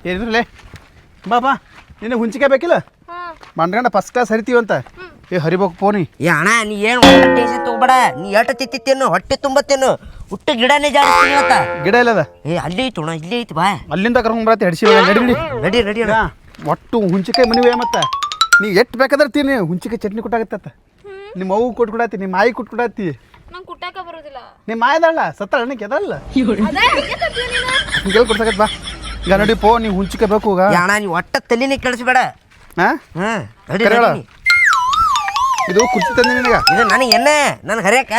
ಏನಿದ್ರಲ್ಲೇ ಬಾ ನಿನ್ನ ಹುಂಚಿಕೆ ಬೇಕಿಲ್ಲ ಬಂಡ್ಗಂಡ ಫಸ್ಟ್ ಕ್ಲಾಸ್ ಹರಿತೀವಂತ ಏ ಹರಿಬೇಕು ಪೋನಿ ಏ ಅಣ್ಣ ನೀ ಏನು ಟೇಷನ್ ತಗೋಬೇಡ ನೀ ಎಟ್ಟು ತಿತ್ತಿತ್ತೇನು ಹೊಟ್ಟೆ ತುಂಬತ್ತೇನು ಹುಟ್ಟು ಗಿಡನೇ ಜಾಸ್ತಿ ಅಂತ ಗಿಡ ಇಲ್ಲದ ಏ ಅಲ್ಲಿ ಐತಿ ಅಣ್ಣ ಇಲ್ಲಿ ಐತಿ ಬಾ ಅಲ್ಲಿಂದ ಕರ್ಕೊಂಡ್ ಬರತ್ತೆ ಹಡಿಸಿ ನಡಿ ನಡಿ ಅಣ್ಣ ಒಟ್ಟು ಹುಂಚಿಕಾಯಿ ಮನಿವೆ ಮತ್ತೆ ನೀ ಎಷ್ಟು ಬೇಕಾದ್ರೆ ತಿನ್ನಿ ಹುಂಚಿಕಾಯಿ ಚಟ್ನಿ ಕೊಟ್ಟಾಗತ್ತ ನಿಮ್ಮ ಅವ್ವ ಕೊಟ್ಕೊಡತ್ತಿ ನಿಮ್ಮ ಮಾಯಿ ಕೊಟ್ಕೊಡತ್ತಿ ನಂಗೆ ಕುಟ್ಟಾಕ ಬರೋದಿಲ್ಲ ನಿಮ್ಮ ಮಾಯದಲ್ಲ ಸತ್ತ ಅಣ್ಣಕ್ಕೆ ಎದಲ್ಲ ಹಿಂಗೆಲ್ಲ ಕೊಡ್ಸಾಕತ್ ಬಾ ಈಗ ನಡಿ ಪೋ ನೀವು ಹುಂಚಿಕಾಯಿ ಬೇಕು ಈಗ ಅಣ್ಣ ನೀವು ಒಟ್ಟ ತಲೆನೇ ಕೆಡಿಸ್ಬೇಡ ಇದು ಕುರ್ಚಿ ತಂದೆ ನಿನಗ ಇದು ನನಗೆ ಎಣ್ಣೆ ನನಗೆ ಹರಿಯಕ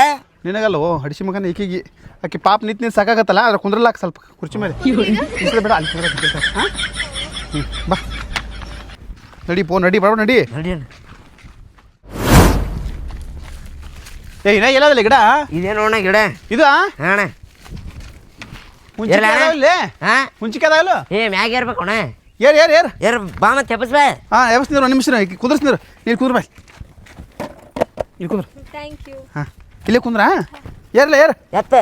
ನಿನಗಲ್ಲ ಓ ಹಡಿಸಿ ಮಗನ ಈಕಿಗೆ ಆಕೆ ಪಾಪ ನಿಂತು ಸಾಕಾಗತ್ತಲ್ಲ ಅದ್ರ ಕುಂದ್ರಲಾಕ ಸ್ವಲ್ಪ ಕುರ್ಚಿ ಮೇಲೆ ಬೇಡ ಅಲ್ಲಿ ಬಾ ನಡಿ ಪೋ ನಡಿ ಬರೋ ನಡಿ ನಡಿ ಅಣ್ಣ ಏ ಇನ್ನ ಎಲ್ಲದಲ್ಲ ಗಿಡ ಇದೇನು ಅಣ್ಣ ಗಿಡ ಇದು ಅಣ್ಣ ಹುಂಚಿಕೆ ಅದಾಗಲ್ಲ ಏ ಮ್ಯಾಗ ಇರ್ಬೇಕು ಅಣ್ಣ ಏರ್ ಬಾ ಮತ್ತೆ ತೆಪ್ಪಸ್ ಬಾ ಹಾಂ ಎಬ್ಸ್ತಿದ್ರು ಒಂದು ನಿಮಿಷ ಕುದುರ್ಸ್ತಿದ್ರು ನೀರು ಕುದ್ರ ಬಾ ಇಲ್ಲಿ ಕುದ್ರ ಥ್ಯಾಂಕ್ ಯು ಹಾಂ ಇಲ್ಲೇ ಕುಂದ್ರ ಏರ್ಲ ಎತ್ತ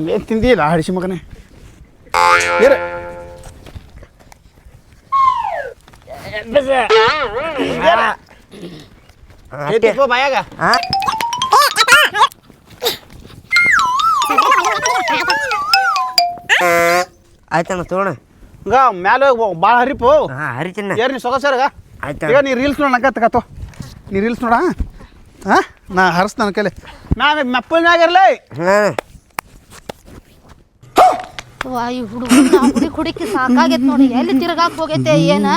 ಏನು ತಿಂದಿಲ್ಲ ಹಡಿಸಿ ಮಗನೇ ಏರ್ ಬಾಯಾಗ ಆಯ್ತಣ್ಣ ತಗೋಣ ಈಗ ಮ್ಯಾಲೆ ಭಾಳ ಹರಿಪು ಹರಿತಿನ ಏರ್ ನೀ ಸೊಗಸರ್ಗ ಆಯ್ತು ಈಗ ನೀ ರೀಲ್ಸ್ ನೋಡ ನಂಗೆ ತಗತ್ತೋ ನೀ ರೀಲ್ಸ್ ನೋಡ ಹಾಂ ನಾ ಹರಿಸ್ ನನ್ನ ಕೈಲಿ ಮೆಪ್ಪಲ್ ಮ್ಯಾಗಿರ್ಲಿ ಈ ಹುಡುಗ ಹುಡುಕಿ ಸಾಕಾಗೈತೆ ನೋಡಿ ಎಲ್ಲಿ ತಿರ್ಗಾಕ್ ಹೋಗೈತೆ ಏನ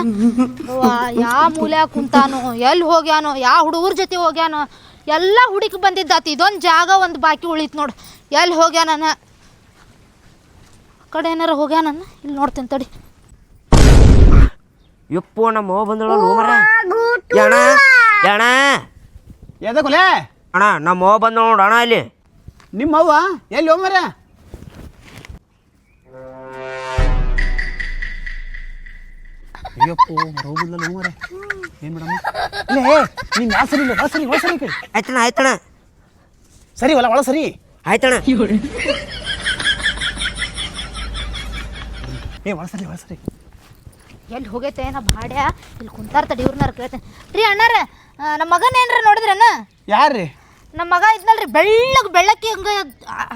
ಯಾವ ಮೂಲ್ಯಾಗ ಕುಂತಾನೋ ಎಲ್ಲಿ ಹೋಗ್ಯಾನೋ ಯಾವ ಹುಡುಗರ ಜೊತೆ ಹೋಗ್ಯಾನೋ ಎಲ್ಲ ಹುಡುಕಿ ಬಂದಿದ್ದಾತಿ ಇದೊಂದು ಜಾಗ ಒಂದು ಬಾಕಿ ಉಳಿತು ನೋಡು ಎಲ್ಲಿ ಹೋಗ್ಯಾನ ಆ ಕಡೆ ಏನಾರ ಹೋಗ್ಯಾನ ಇಲ್ಲಿ ನೋಡ್ತೀನಿ ತಡಿ ಯಪ್ಪು ನಮ್ಮ ಅವ್ವ ಬಂದಳು ಮರ ಅಣ್ಣ ಎದಕ್ಕಲೇ ಅಣ್ಣ ನಮ್ಮ ಅವ್ವ ಬಂದ ನೋಡು ಅಣ್ಣ ಇಲ್ಲಿ ನಿಮ್ಮ ಅವ್ವ ಎಲ್ಲಿ ಹೋಗ್ಮರ ಅಯ್ಯಪ್ಪೋ ಹೋಗುದಿಲ್ಲ ಹೋಗ್ಮರ ಏನು ಮೇಡಮ್ ಇಲ್ಲೇ ನೀನು ಯಾವ ಸರಿ ಇಲ್ಲ ಒಳ ಸರಿ ಕೈ ಆಯ್ತಣ್ಣ ಸರಿ ಒಳ ಸರಿ ಆಯ್ತಣ್ಣ ಏ ಒಳ ಸರಿ ಎಲ್ಲಿ ಹೋಗೈತೆ ನಾ ಭಾಡ್ಯ ಇಲ್ಲಿ ಕುಂತಾರ ತಡಿ ಇವ್ರನ್ನಾರ ಕೇಳ್ತೇನೆ ರೀ ಅಣ್ಣಾರ ನಮ್ಮ ಮಗನ ಏನ್ರ ನೋಡಿದ್ರನ ಯಾರ್ರಿ ನಮ್ಮ ಮಗ ಇದ್ನಲ್ರಿ ಬೆಳ್ಳಕ್ಕಿ ಹಂಗ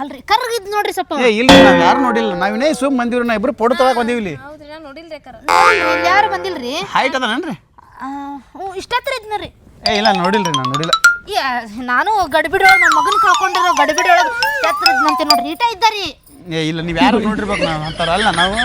ಅಲ್ರಿ ಕರ್ಗಿದ್ ನೋಡ್ರಿ ಸ್ವಲ್ಪ ಏ ಇಲ್ಲ ನಾವು ಯಾರು ನೋಡಿಲ್ಲ ನಾವಿನೇ ಸುಮ್ ಬಂದಿವ್ರಿ ನಾ ಇಬ್ರು ಫೋಟೋ ತಗೊಳಕ್ ಬಂದೀವಿ ಇಲ್ಲಿ ಯಾರು ಬಂದಿಲ್ರಿ ಹೈಟ್ ಅದನನ್ರಿ ಇಷ್ಟತ್ರ ಇದ್ನರಿ ಏ ಇಲ್ಲ ನೋಡಿಲ್ರಿ ನಾನು ನೋಡಿಲ್ಲ ನಾನು ಗಡಿಬಿಡೊಳಗೆ ನನ್ನ ಮಗನ ಕಳ್ಕೊಂಡಿರೋ ಗಡಿಬಿಡೊಳಗೆ ಎತ್ತರ ಇದ್ನಂತೆ ನೋಡ್ರಿ ಈಟ ಇದ್ದಾರಿ ಏ ಇಲ್ಲ ನೀವು ಯಾರು ನೋಡಿರ್ಬೇಕು ನಾವು ಅಂತಾರ ಅಲ್ಲ ನಾವು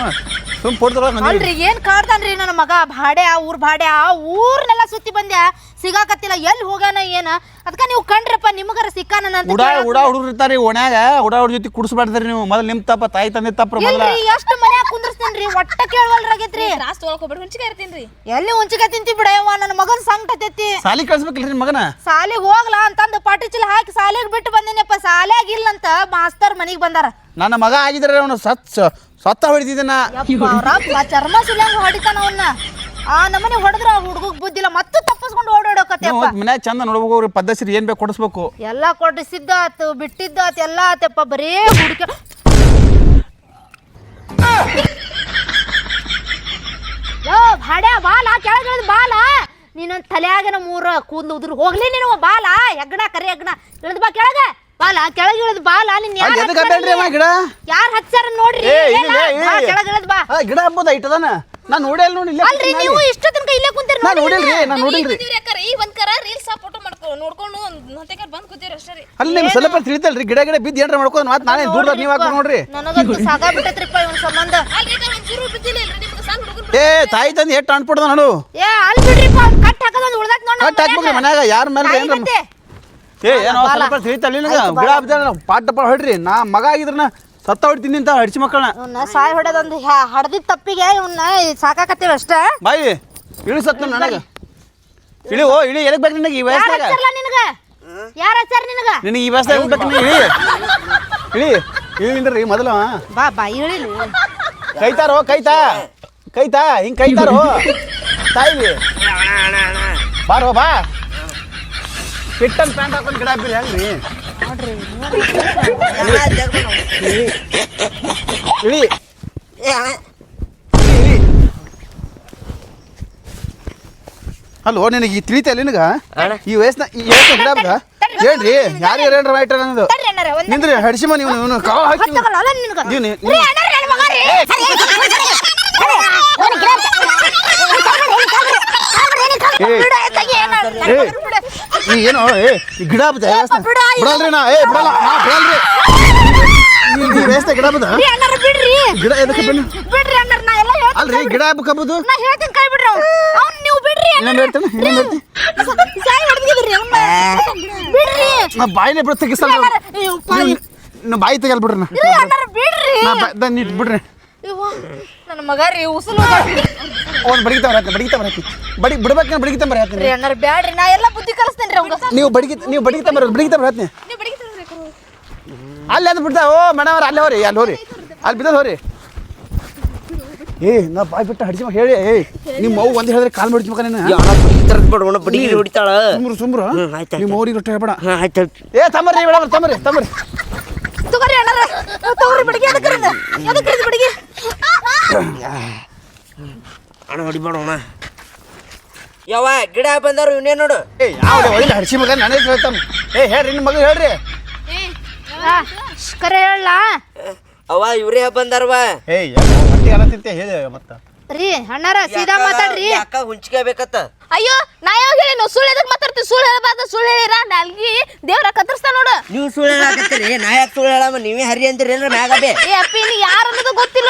ಸುಮ್ ಫೋಟೋ ತಗೊಳಕ್ ಬಂದೀವಿ ಅಲ್ರಿ ಏನ್ ಕಾಡ್ತಾನ್ರಿ ನನ್ನ ಮಗ ಭಾಡ್ಯ ಊರ್ನೆಲ್ಲ ಸುತ್ತಿ ಬಂದ್ಯಾ ಸಿಗಾಕತ್ತಿಲ್ಲ ಎಲ್ಲಿ ಹೋಗ್ಯಾನ ಏನ ಅದಕ್ಕೆ ನೀವು ಕಂಡ್ರಪ್ಪ ನಿಮಗಾರ ಸಿಕ್ಕಾನ ಉಡಾ ಹುಡುಗರು ಇರ್ತಾರಿ ಓಣ್ಯಾಗ ಉಡಾ ಹುಡುಗ ಜೊತೆ ಕುಡಿಸ್ಬಾರ್ದ್ರಿ ನೀವು ಮೊದಲು ನಿಮ್ ತಪ್ಪ ತಾಯಿ ತಂದೆ ತಪ್ಪ ಮೊದಲ ಎಷ್ಟು ಮನ್ಯಾಗ ಕುಂದ್ರಸ್ತೇನ್ರಿ ಒಟ್ಟ ಕೇಳವಲ್ರಾಗೈತ್ರಿ ತ್ರಾಸ್ ತೊಗೊಳ್ಕೊಬೇಡ ಹುಂಚಿಗೆ ಇರ್ತೀನ್ರಿ ಎಲ್ಲಿ ಹುಂಚಿಗೆ ತಿಂತಿ ಬಿಡಯವ್ವ ನನ್ನ ಮಗನ ಸಂಕಟ ತೆತ್ತಿ ಸಾಲಿ ಕಳ್ಸ್ಬೇಕಿಲ್ರಿ ಮಗನ ಸಾಲಿಗೆ ಹೋಗ್ಲಾ ಅಂತಂದು ಪಾಟಿ ಚೀಲ ಹಾಕಿ ಸಾಲಿಗೆ ಬಿಟ್ಟು ಬಂದಿನಪ್ಪ ಸಾಲಿಯಾಗ ಇಲ್ಲಂತ ಮಾಸ್ತರ್ ಮನಿಗೆ ಬಂದಾರ ನನ್ನ ಮಗ ಆಗಿದ್ರೆ ಅವನು ಸತ್ತ ಹೊಡಿತಿದ್ದನ ಚರ್ಮ ಸುಲಿಯಂಗ ಹೊಡಿತಾನ ಅವನ್ನ ಆ ನಮ್ಮನೆ ಹೊಡೆದ್ರ ಹುಡುಗಗ್ ಬುದ್ಧಿಲ್ಲ ಮತ್ತು ತಪ್ಪಿಸ್ಕೊಂಡು ಓಡಾಡೋಕತ್ತಪ್ಪ ಮನ್ಯಾಗ ಚಂದ ನೋಡ್ಬೇಕು ಪದ್ಧತಿ ಏನ್ ಬೇಕು ಕೊಡಿಸ್ಬೇಕು ಎಲ್ಲ ಕೊಡಿಸಿದ್ದ ಆತು ಬಿಟ್ಟಿದ್ದ ಆತು ಎಲ್ಲ ಆತಪ್ಪ ಬರೇ ಹುಡುಕ ಯೋ ಭಾಡ್ಯ ಬಾಲ ಕೆಳಗಿಳಿದ ಬಾಲ ನೀನೊಂದು ತಲೆಯಾಗನ ಮೂರ ಕೂದಲು ಉದುರು ಹೋಗ್ಲಿ ನೀನು ಬಾಲ ಹೆಗ್ಗಣ ಕರಿ ಹೆಗ್ಗಣ ಇಳಿದ್ ಬಾ ಕೆಳಗ ಬಾಲ ಕೆಳಗೆ ಇಳಿದ್ ಬಾಲ ನಿನ್ ಯಾರು ಹಚ್ಚಾರ ನೋಡ್ರಿ ಕೆಳಗೆ ಇಳಿದ್ ಬಾ ಗಿಡ ಹಬ್ಬದ ಐಟದನ ನಾ ನೋಡಿಲ್ಲ ನೋಡಿ ಅಲ್ರಿ ನೀವು ಇಷ್ಟು ತನಕ ಇಲ್ಲೇ ಕುಂತೀರಿ ನಾ ನೋಡಿಲ್ರಿ ಈ ಒಂದ್ಕರ ರೀಲ್ಸ್ ಫೋಟೋ ನೋಡ್ಕೊಂಡು ಹೊಂತೆಕರ್ ಬಂದ್ ಕೂತೀರಿ ಅಷ್ಟೇ ರೀ ಅಲ್ಲಿ ನಿಮ್ಗೆ ಸ್ವಲ್ಪ ತಿಳಿತಲ್ರಿ ಗಿಡ ಗಿಡ ಏನ್ರ ಮಾಡ್ಕೋದು ಮಾತು ನಾನೇ ದೂರ ನೀವು ಹಾಕಿ ನೋಡ್ರಿ ನನಗಂತೂ ಸಾಕಾಗ್ಬಿಟ್ಟೈತ್ರಿಪ್ಪ ಇವನ್ ಸಂಬಂಧ ಏ ತಾಯಿ ತಂದೆ ಎಷ್ಟು ಅನ್ಪಡ್ದ ನೋಡು ಏ ಅಲ್ಲಿ ಬಿಡ್ರಿಪ್ಪ ಕಟ್ ಹಾಕೋದು ಉಳ್ದಾಕ್ ನೋಡ ಕಟ್ ಹಾಕ್ಬೇಕ್ರಿ ಮನ್ಯಾಗ ಯಾರ ಮೇಲೆ ಏ ಏನೋ ಸ್ವಲ್ಪ ತಿಳಿತಲ್ಲ ನಿನಗ ಗಿಡ ಹಬ್ಬದ ಪಾಠ ಹೊಡ್ರಿ ನಾ ಮಗ ಆಗಿದ್ರನ ಸತ್ತ ಹೊಡಿತೀನಿ ಅಂತ ಹಡಿಸಿ ಮಕ್ಕಳನ್ನ ಇವನ್ನ ಸಾಯ್ ಹೊಡೆದೊಂದು ಹಡ್ದಿದ್ ತಪ್ಪಿಗೆ ಇವನ್ನ ಸಾಕಾಕತ್ತೀವಿ ಅಷ್ಟೇ ಬಾಯಿ ಇಳಿಸತ್ತ ನನಗ ಇಳಿ ಎದಕ್ ಬೇಕು ನಿನಗೆ ಈ ವಯಸ್ಸಾಗ ನಿನಗ ಯಾರ ಹಚ್ಚಾರ ನಿನಗ ನಿನಗೆ ಈ ವಯಸ್ಸಾಗ ಬೇಕು ಇಳಿ ಇಳಿ ಇಳಿಲ್ರಿ ಮೊದಲು ಬಾ ಇಳಿಲಿ. ಕೈತಾರೋ ಕೈತಾ ಹಿಂಗೆ ಕೈತಾರೋ ತಾಯಿ ಬಾರೋ ಬಾ ಪಿಟ್ಟನ್ ಪ್ಯಾಂಟ್ ಹಾಕೊಂಡು ಗಿಡ ಹಾಕ್ಬಿರಿ ಹೆಂಗ್ರಿ ಇಳಿ ಅಲ್ಲೋ ನಿನಗೆ ತಿಳಿತಾ ಇಲ್ಲ ನಿನಗ ಈ ವಯಸ್ಸಿನ ಗಿಡ ಹಬ್ಬದ ಹೇಳ್ರಿ ಯಾರು ಏನ್ರ ರೈಟ್ ಅನ್ನೋದು ನಿಂದ್ರಿ ಹಡಿಸಿಮ ನೀವು ಕಾವು ಹಾಕಿ ನೀವು ಏನೋ ಗಿಡ ಹಬ್ಬದ ಬಿಡಲ್ರಿ ನಾ ಬಿಡಲ್ಲ ಬಿಡಲ್ರಿ ವಯಸ್ಸ ಗಿಡ ಹಬ್ಬದ ಗಿಡ ಎದಕ್ಕೆ ಬನ್ನಿ ಅಲ್ರಿ ಗಿಡ ಹಬ್ಬಕ್ಕೆ ಹಬ್ಬದು ಬಾಯಿನೇ ಬಿಡ ತೆಗಿಸಲ್ ಬಾಯಿ ತೆಗಲ್ ಬಿಡ್ರಿ ಬಿಡ್ರಿ ನನ್ನ ಮಗ ರೀ ಉಸುಲು ಅವ್ನು ಬಡಿಗಿತಾವ್ರಿ ಬಿಡ್ಬೇಕಂದ್ರೆ ಬಡಿಗಿತಾಂಬರಿ ಹೇಳ್ತೀನಿ ಅಣ್ಣಾರ ಬ್ಯಾಡ್ರಿ ನಾ ಎಲ್ಲ ಬುದ್ಧಿ ಕಲಿಸ್ತೇನ್ರಿ ಅವಂಗ ನೀವು ಬಡಿಗಿತಾಂಬರಿ ಹೇಳ್ತೀನಿ ಅಲ್ಲಿ ಅದು ಬಿಡ್ತಾ ಓ ಮೇಡಮ್ ಅಲ್ಲಿ ಹೋರಿ ಅಲ್ಲಿ ಬಿದ್ದದ ಹೋರಿ ನಾ ಬಾಯ್ ಬಿಟ್ಟು ಹಡಿಸಿ ಹೇಳಿ ನಿಮ್ಮ ಮಗು ಒಂದು ಹೇಳಿದ್ರೆ ಕಾಲ್ ಮಾಡಿಸ್ಬೇಕ ನೀನು ಹೊಡಿತಾಳ ಸುಮ್ರು ನಿಮ್ಮ ಅವ್ರಿಗೆ ರೊಟ್ಟಿ ಹೇಳ್ಬೇಡ ಆಯ್ತು ತಮ್ಮರಿ ಮೇಡಮ್ ತಮ್ಮರಿ ತಗೋರಿ ಅಣ್ಣಾರ ತಗೋರಿ ಬಡಿಗೆ ಅದಕ್ಕೆ ಬಡಿಗೆ ಅಣ್ಣ ಹೊಡಿಬೇಡೋಣ ಯಾವ ಗಿಡ ಬಂದವ್ರು ಇವನೇ ನೋಡು ಯಾವ ಒಳ್ಳೆ ಹಡಿಸಿ ಮಗ ನನಗೆ ಹೇಳ್ತಾನೆ ಹೇಳ್ರಿ ನಿಮ್ಮ ಮಗ ಹೇಳ್ರಿ ಕರೆ ಹೇಳ ಅವ ಇವ್ರೇ ಬಂದಾರವ ಹೊಟ್ಟೆ ಎಲ್ಲ ತಿಂತೆ ಹೇಳಿ ಮತ್ತ ರೀ ಅಣ್ಣಾರ ಸೀದಾ ಮಾತಾಡ್ರಿ ಅಕ್ಕ ಹುಂಚಿಕೆ ಬೇಕತ್ತ ಅಯ್ಯೋ ನಾ ಯಾವಾಗ ಹೇಳಿ ಸುಳ್ಳು ಎದಕ್ ಮಾತಾಡ್ತೀವಿ ಸುಳ್ಳು ಹೇಳಬಾರ್ದು ಸುಳ್ಳು ಹೇಳಿರ ನಾಲ್ಗಿ ದೇವ್ರ ಕತ್ತರಿಸ್ತಾ ನೋಡು ನೀವು ಸುಳ್ಳು ಹೇಳಾಕತ್ತೀರಿ ನಾ ಯಾಕೆ ಸುಳ್ಳು ಹೇಳಮ್ಮ ನೀವೇ ಹರಿ ಅಂತೀರಿ ಏನ್ರ ಮ್ಯಾಗಬೇ ಅಪ್ಪಿ ನೀ ಯಾರು ಅನ್ನೋದು ಗೊತ್ತಿಲ್ಲ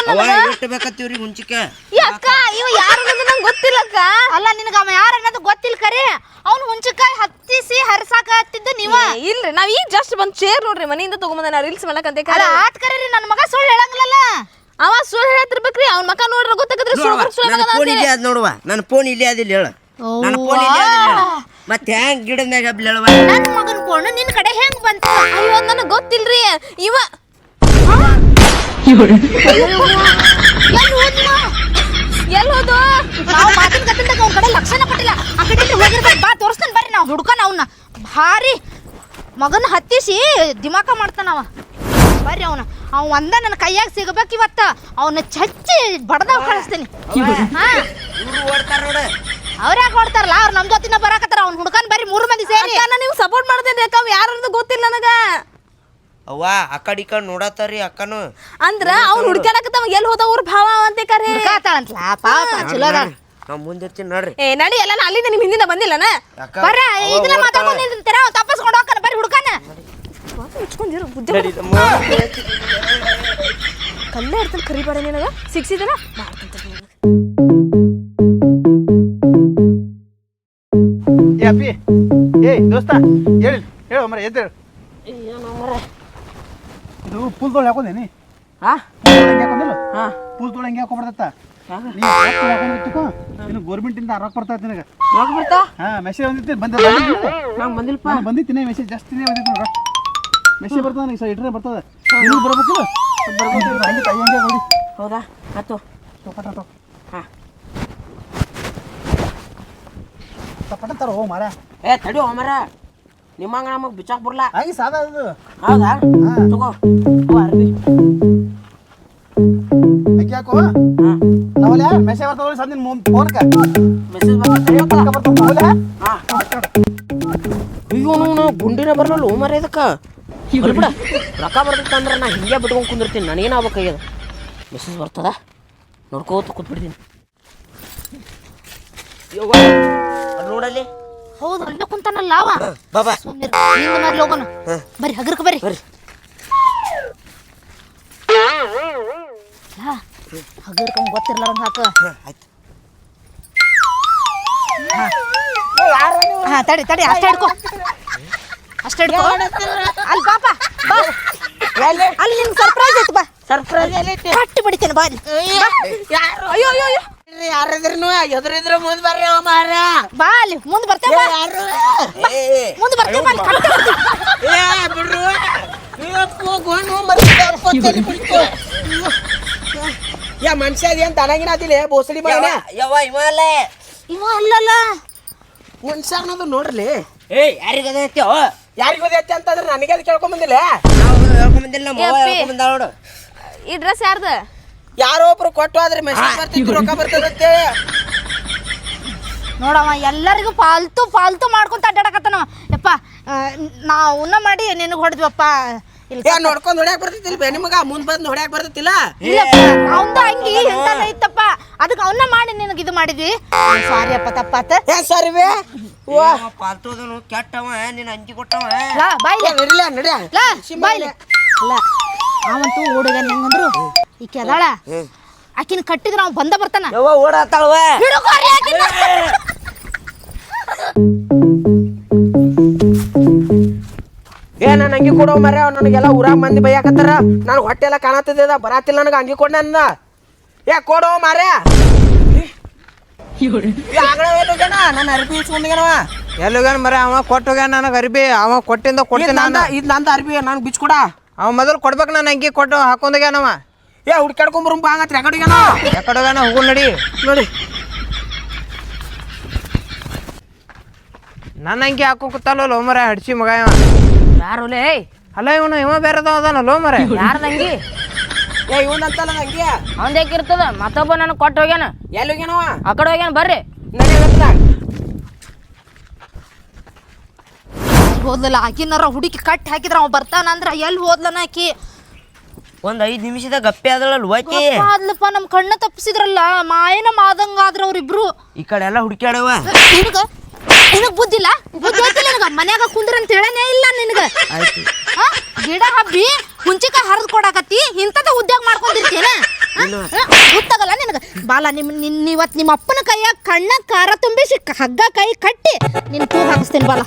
ಎಷ್ಟು ಬೇಕತ್ತೀವ್ರಿ ಹುಂಚಿಕೆ ಅಕ್ಕ ಇವ ಯಾರು ಅನ್ನೋದು ನಂಗೆ ಗೊತ್ತಿಲ್ಲಕ್ಕ ಅಲ್ಲ ನಿನಗ ಅವ ಯಾರು ಅನ್ನೋದು ಗೊತ್ತಿಲ್ಲ ಕರೆ ಅವ್ನು ಹುಂಚಿಕಾಯಿ ಹತ್ತಿಸಿ ಹರ್ಸಾಕ ಹತ್ತಿದ್ದು ನೀವ ಇಲ್ರಿ ನಾವ್ ಈಗ ಜಸ್ಟ್ ಬಂದ್ ಚೇರ್ ನೋಡ್ರಿ ಮನೆಯಿಂದ ತಗೊಂಬಂದ ನಾ ರೀಲ್ಸ್ ಮಾಡಕಂತ ಅಲ್ಲ ಆತ್ ಕರೆ ರೀ ನನ್ನ ಮಗ ಸುಳ್ಳು ಹೇಳಂಗಿಲ್ಲಲ್ಲ ಅವ ಸುಳ್ಳು ಹೇಳ್ತಿರ್ಬೇಕ್ರಿ ಅವ್ನ ಮಕ್ಕ ನೋಡ್ರ ಗೊತ್ತಾಗತ್ರಿ ಫೋನ್ ಇಲ್ಲೇ ಅದ್ ನೋಡುವ ನನ್ನ ಫೋನ್ ಇಲ್ಲೇ ಅದಿಲ್ಲ ಹೇಳ ನನ್ನ ಫೋನ್ ಇಲ್ಲೇ ಅದಿಲ್ಲ ಮತ್ತೆ ಹೆಂಗ್ ಗಿಡದ ಮ್ಯಾಗ ಹಬ್ಲಿ ಹೇಳುವ ನನ್ನ ಮಗನ ಫೋನ್ ನಿನ್ನ ಕಡೆ ಹೆಂಗ್ ಬಂತು ಅಯ್ಯೋ ನನಗೆ ಗೊತ್ತಿಲ್ರಿ ಇವ ಎಲ್ಲಿ ಹೋದು ನಾವು ಮಾತಿನ ಕತ್ತಿಲ್ದಾಗ ಅವ್ನ ಕಡೆ ಲಕ್ಷಣ ಕೊಟ್ಟಿಲ್ಲ ಆ ಕಡೆ ಹೋಗಿರ್ಬೇಕು ಬಾ ತೋರಿಸ್ತಾನೆ ಬರ್ರಿ ನಾವು ಹುಡ್ಕೋಣ ಅವನ್ನ ಭಾರಿ ಮಗನ ಹತ್ತಿಸಿ ದಿಮಾಕ ಮಾಡ್ತಾನವ ಬರ್ರಿ ಅವನ ಒಂದ ನನ್ನ ಕೈಯಾಗ ಸಿಗಬೇಕು ಇವತ್ತ ಅವನ್ನ ಚಚ್ಚಿ ಬಡದಾಗ ಕಳಿಸ್ತೀನಿ ಅವ್ರ ಯಾಕೆ ಹೊಡ್ತಾರಲ್ಲ ಅವ್ರು ನಮ್ಮ ಜೊತಿನ ಬರಾಕತ್ತಾರ ಅವ್ನ ಹುಡ್ಕನ್ ಬರ್ರಿ 3 ಮಂದಿ ಸೇರಿ ನೀವು ಸಪೋರ್ಟ್ ಮಾಡ್ತೇನೆ ಅಕ್ಕ ಯಾರು ಗೊತ್ತಿಲ್ಲ ನನಗ ಅವ್ವ ಆ ಕಡೆ ಈ ಕಡೆ ನೋಡತ್ತಾರಿ ಅಕ್ಕನು ಅಂದ್ರ ಅವ್ನು ಹುಡ್ಕ್ಯಾನಕತ್ತವ ಎಲ್ಲಿ ಹೋದ ಅವ್ರ ಭಾವ ಅಂತ ಕರೆ ಹುಡ್ಕಾತಾಳಂತಲ ಪಾಪ ಚಲೋ ಅದ ನಾವು ಮುಂದಿರ್ತೀನಿ ನೋಡ್ರಿ ನಡಿ ಎಲ್ಲ ಅಲ್ಲಿಂದ ನಿಮ್ ಹಿಂದಿನ ಬಂದಿಲ್ಲನ ಬರ್ರ ಇದನ್ನ ಮಾತಾಡ್ಕೊಂಡು ನಿಂತಿರ್ತೀರ ತಪ್ಪಿಸ್ಕೊಂಡು ಹೋಗ್ತಾನೆ ಬರ್ರಿ ಹುಡ್ಕಾನ ಮುಚ್ಕೊಂಡಿರು ಬುದ್ಧಿ ಕಲ್ಲೇ ಇರ್ತಾನೆ ಕರಿಬೇಡ ನಿನಗ ಸಿಕ್ಸಿದನ ಅಪ್ಪಿ ದೋಸ್ತ ಹೇಳು ಮರ ಎದ್ದೇಳು ಇದು ಪುಲ್ ತೊಳೆ ಹಾಕೊಂಡೇನಿ ಹಾಕೊಂಡಿಲ್ಲ ಪುಲ್ ತೊಳೆ ಹೆಂಗೆ ಹಾಕೊಂಡ್ಬರ್ತತ್ತ ನೀನು ಗೌರ್ಮೆಂಟ್ ಇಂದ ರೊಕ್ಕ ಬರ್ತಾ ನಿನಗೆ ಮೆಸೇಜ್ ಬಂದಿತ್ತು ಬಂದಿತ್ತೀನಿ ಮೆಸೇಜ್ ಜಾಸ್ತಿ ಬಂದಿತ್ತು ಮೆಸೇಜ್ ಬರ್ತದ ಈಗ ಇಟ್ರೆ ಬರ್ತದ ನೀವು ಬರ್ಬೇಕಿಲ್ಲ ಹಂಗೆ ಕೈ ಹಂಗೆ ನೋಡಿ ಹೌದಾ ಆಯ್ತು ತಪ್ಪಟ್ಟಂತಾರ ಹೋ ಮಾರ ತಡಿ ಹೋ ಮರ ನಿಮ್ಮಂಗ ನಮಗ್ ಬಿಚ್ಚಾಕ್ ಬರ್ಲ ಹಾಗೆ ಸಾದಾ ಅದು ಹೌದಾ ತಗೋ ಅರ್ಬಿ ಅಕ್ಕಿ ಹಾಕೋ ನಾವಲ್ಲ ಮೆಸೇಜ್ ಬರ್ತದ ಸಂದಿನ ಫೋನ್ಕ ಮೆಸೇಜ್ ಬರ್ತದ ಅಯ್ಯೋ ನಾವು ಗುಂಡಿನ ಬರಲ್ಲ ಹೋ ಮರ ಇದಕ್ಕ ಬಿಡ ರೊಕ್ಕ ಬರ್ತಂದ್ರ ನಾ ಹಿಂಗೆ ಬಿಟ್ಕೊಂಡ್ ಕುಂದಿರ್ತೀನಿ ನನಗೇನ ಆಗ್ಬೇಕಾಗ್ಯದ ಮೆಸೇಜ್ ಬರ್ತದ ನೋಡ್ಕೋತ ಕೂತ್ಬಿಡ್ತೀನಿ ನೋಡಲ್ಲಿ ಹೌದು ಅಲ್ಲೇ ಕುಂತಾನಲ್ಲ ಅವ ಬಾಬಾ ಹಿಂದ ಮರ್ಲಿ ಹೋಗೋಣ ಬರ್ರಿ ಹಗರ್ಕ ಬರ್ರಿ ಹಗರ್ಕ ಗೊತ್ತಿರ್ಲಾರಂಗ ಹಾಕ ತಡಿ ಅಷ್ಟೇ ಹಿಡ್ಕೊ ಅಲ್ಲಿ ಪಾಪ ಬಾ ಅಲ್ಲಿ ನಿನ್ಗೆ ಸರ್ಪ್ರೈಸ್ ಐತಿ ಬಾ ಸರ್ಪ್ರೈಸ್ ಕಟ್ಟಿ ಬಿಡ್ತೇನೆ ಬಾ ಅಲ್ಲಿ ಅಯ್ಯೋ ಅಯ್ಯೋ ಅಯ್ಯೋ ಯಾರಾದ್ರೂ ಎದುರಿದ್ರ ಮುಂದ್ ಬರ್ರಿ ಮಾರ ಬಾ ಅಲ್ಲಿ ಮುಂದೆ ಬರ್ತೇವೆ ಯಾರು ಮುಂದೆ ಬರ್ತೇವೆ ಬಿಡ್ರು ಯಾ ಮನುಷ್ಯ ಏನ್ ತನಗಿನ ಆತಿಲ್ಲ ಬೋಸಡಿ ಮಗನ ಯವ್ವ ಹಿಮಾಲ ಇವ ಅಲ್ಲಲ್ಲ ಮನುಷ್ಯ ಅನ್ನೋದು ನೋಡ್ರಿ ಏಯ್ ಯಾರಿಗೆ ಅದೈತ್ಯೋ ಯಾರಿಗ ಓದೈತಿ ಅಂತಂದ್ರೆ ನನಗೆ ಅದು ಕೇಳ್ಕೊಂಡ್ ಬಂದಿಲ್ಲ ನಾವು ಹೇಳ್ಕೊಂಬಂದಿಲ್ಲ ನಮ್ಮ ಅವ್ವ ಹೇಳ್ಕೊಂಬಂದಾಳ ನೋಡು ಈ ಡ್ರೆಸ್ ಯಾರ್ದ ಯಾರೋ ಒಬ್ರು ಕೊಟ್ಟು ಆದ್ರೆ ಮೆಸೇಜ್ ಬರ್ತಿತ್ತು ರೊಕ್ಕ ಬರ್ತದಂತೆ ನೋಡವ ಎಲ್ಲರಿಗೂ ಪಾಲ್ತು ಮಾಡ್ಕೊಂತ ಅಡ್ಡಾಡಕತ್ತಾನವ ಯಪ್ಪ ನಾವು ಮಾಡಿ ನಿನಗೆ ಹೊಡೆದ್ವಪ್ಪ ಏ ನೋಡ್ಕೊಂಡ್ ಹೊಡ್ಯಾಕ್ ಬರ್ತೈತಿಲ್ಲ ಬೇ ನಿಮಗ ಮುಂದ್ ಬಂದು ಹೊಡ್ಯಾಕ್ ಬರ್ತೈತಿಲ್ಲ ಇಲ್ಲಪ್ಪ ಅವಂದು ಅಂಗಿ ಎಂತಾನ ಇತ್ತಪ್ಪ ಅದಕ್ಕೆ ಅವನ್ನ ಮಾಡಿ ನಿನಗೆ ಇದು ಮಾಡಿದ್ವಿ ಸಾರಿ ಅಪ್ಪ ತಪ್ಪಾತ ಏ ಸರಿ ಬೇ ಪಾಲ್ತೋದನು ಕೆಟ್ಟವ ನೀನು ಅಂಜಿ ಕೊಟ್ಟವ ಲಾ ಬಾಯ್ಲೆ ಇರ್ಲ ನಡ್ಯ ಲಾ ಬಾಯ್ಲೆ ಅಲ್ಲ ಅವಂತೂ ಹುಡುಗ ಹೆಂಗಂದ್ರು ಈಕೆ ಅದಾಳ ಆಕಿನ ಕಟ್ಟಿದ್ರೆ ಅವ್ ಬಂದ ಬರ್ತಾನ ಯವ್ವ ಓಡಾತಾಳವ ಹಿಡುಕೋರಿ ಆಕಿನ. ಏ ನಾನು ಅಂಗಿ ಕೊಡೋ ಮರ ನನಗೆಲ್ಲ ಊರಾಗ ಮಂದಿ ಬೈಯಾಕತ್ತಾರ ನಾನು ಹೊಟ್ಟೆ ಎಲ್ಲ ಕಾಣತ್ತಿದ್ದ ಬರಾತಿಲ್ಲ ನನಗೆ ಅಂಗಿ ಕೊಡ ನನ್ನ ಏ ಕೊಡೋ ಮಾರ ನನ್ನ ಅರ್ಬಿ ಇಸ್ಕೊಂಡೇನವ ಎಲ್ಲೋಗ್ಯಾನ ಮರ ಅವ ಕೊಟ್ಟೋಗ್ಯಾನ ನನಗೆ ಅರ್ಬಿ ಅವ ಕೊಟ್ಟಿಂದ ಕೊಡ್ತೀನಿ ನಾನು ಇದು ನಂದು ಅರ್ಬಿ ನನಗೆ ಬಿಚ್ಕೊಡ ಅವ ಮೊದಲು ಕೊಡ್ಬೇಕು ನಾನು ಅಂಗಿ ಕೊಟ್ಟು ಹಾಕೊಂಡೋಗ್ಯಾನವ ಏ ಹುಡ್ಕಾಡ್ಕೊಂಬರು ಬಾಂಗತ್ರಿ ಯಾಕಡೆಗೇನ ಯಾಕಡೋಗ್ಯಾನ ಹೋಗು ನಡಿ ನೋಡಿ ನನ್ನ ಅಂಗಿ ಹಾಕೋಕತ್ತಲ್ಲ ಮರ ಹಡ್ಸಿ ಮಗ ಇವ ಯಾರುಲೇ ಅಲ್ಲ ಇವ ಬೇರೆದ ಅದಾನಲ್ಲ ಮರ ಯಾರ್ದಂಗಿ ಏ ಇವನಂತಲ್ಲ ನಂಗೆ ಅವಂದ ಇರ್ತದ ಮತ್ತೊಬ್ಬ ನನಗೆ ಕೊಟ್ಟು ಹೋಗ್ಯಾನ ಎಲ್ಲಿ ಹೋಗ್ಯಾನವ ಆ ಕಡೆ ಹೋಗ್ಯಾನ ಬರ್ರಿ ಹೋದ್ಲಲ್ಲ ಆಕಿನಾರ ಹುಡುಕಿ ಕಟ್ಟಿ ಹಾಕಿದ್ರ ಅವ ಬರ್ತಾನ ಅಂದ್ರ ಎಲ್ಲಿ ಹೋದ್ಲನ ಆಕಿ ಒಂದ್ 5 ನಿಮಿಷದಾಗ ಗಪ್ಪೆ ಆದಳಲ್ಲ ಹೋಯ್ತಿ ಆದ್ಲಪ್ಪ ನಮ್ ಕಣ್ಣ ತಪ್ಪಿಸಿದ್ರಲ್ಲ ಮಾಯನ ಮಾದಂಗ ಆದ್ರ ಅವ್ರಿಬ್ರು ಈ ಕಡೆ ಎಲ್ಲ ಹುಡುಕ್ಯಾಡವ ನಿನಗ ಬುದ್ಧಿಲ್ಲ ಬುದ್ಧಿ ಐತಿಲ್ಲ ನಿನಗ ಮನ್ಯಾಗ ಕುಂದ್ರ ಅಂತ ಹೇಳನೇ ಇಲ್ಲ ನಿನಗ ಆಯ್ತು ಗಿಡ ಹಬ್ಬಿ ಹುಂಚಿಕಾಯಿ ಹರಿದು ಕೊಡಾಕತ್ತಿ ಇಂಥದ ಉದ್ಯೋಗ ಮಾಡ್ಕೊಂಡಿರ್ತೀನ ಗೊತ್ತಾಗಲ್ಲ ನಿನಗ ಬಾಲ ನೀವತ್ ನಿಮ್ಮ ಅಪ್ಪನ ಕೈಯಾಗ ಕಣ್ಣ ಖಾರ ತುಂಬಿಸಿ ಹಗ್ಗ ಕೈ ಕಟ್ಟಿ ನಿನ್ ತೂಗ್ ಹಾಕಿಸ್ತೇನೆ ಬಾಲ